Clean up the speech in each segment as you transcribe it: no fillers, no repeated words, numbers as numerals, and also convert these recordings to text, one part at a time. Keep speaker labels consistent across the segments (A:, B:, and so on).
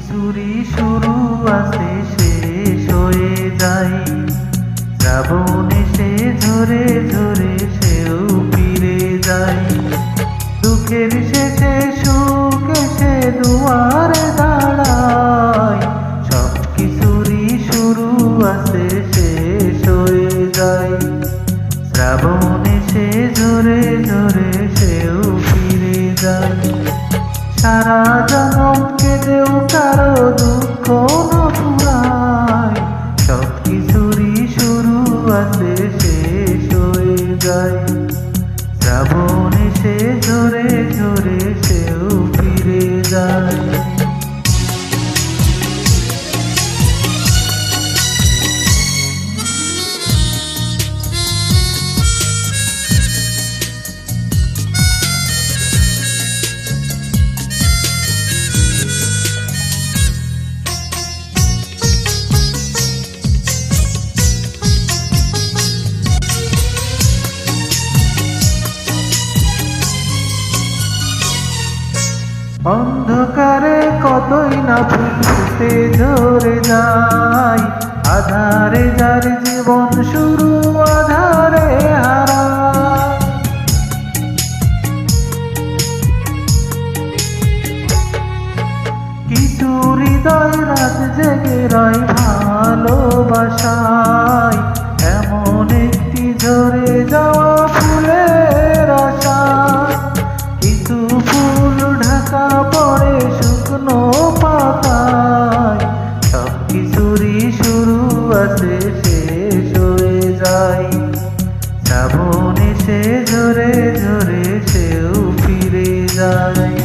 A: কিছুরই শুরু আছে শেষ হয়ে যায়। শ্রাবণ এসে ঝরে ঝরে সেও ফিরে যায়। দুঃখের শেষে সুখ এসে দুয়ারে দাঁড়ায়। সব কিছুরই শুরু আছে শেষ হয়ে যায়। শ্রাবণ এসে ঝরে ঝরে সেও ফিরে যায়। সারা জনম কেঁদেও কারো দুঃখ না ফুরায়। সব কিছুরই শুরু আছে শেষ হয়ে যায়। শ্রাবণ এসে ঝরে ঝরে সেও ফিরে যায়। অন্ধকারে কতই না ফুল ফুটে ঝরে যায়। আধারে যার জীবন শুরু আধারে হারায়। কিছু হৃদয় রাত জেগে রয় ভালোবাসায়। এমন একটি ঝরে যাওয়া ফুলের আশায়। কিছু ফুল ঢাকা পড়ে শুকনো পাতায়। সব কিছুরই শুরু আছে শেষ হয়ে যায়। শ্রাবণ এসে ঝরে ঝরে সেও ফিরে যায়।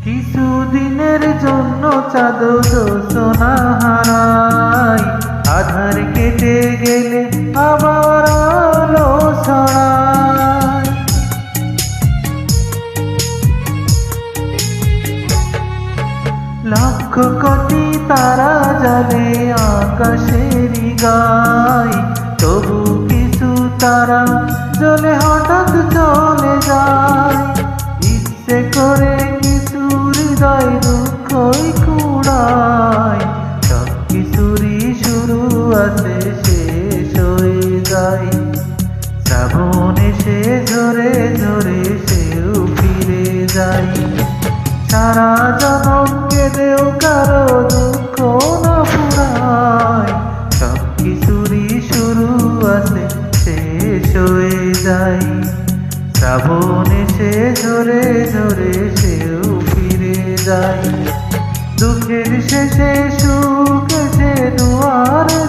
A: কিছুদিনের জন্য চাঁদ জোছনা হারায়। আধার কেটে গেলে আবার আলো ছড়ায়। লক্ষ কোটি তারা জ্বলে আকাশেরই গায়। তবু কিছু তারা জ্বলে হঠাৎ চলে যায়। ইচ্ছে করে কিছু হৃদয় দুঃখই কুড়ায়। সব কিছুরই শুরু আছে শেষ হয়ে যায়। শ্রাবণ এসে ঝরে ঝরে সেও ফিরে যায়। সারা জনম কেঁদেও কারো দুঃখ না ফুরায়। সব কিছুরই শুরু আছে শেষ হয়ে যায়। শ্রাবণ এসে ঝরে ঝরে সেও ফিরে যায়। দুঃখের শেষে সুখ এসে দুয়ারে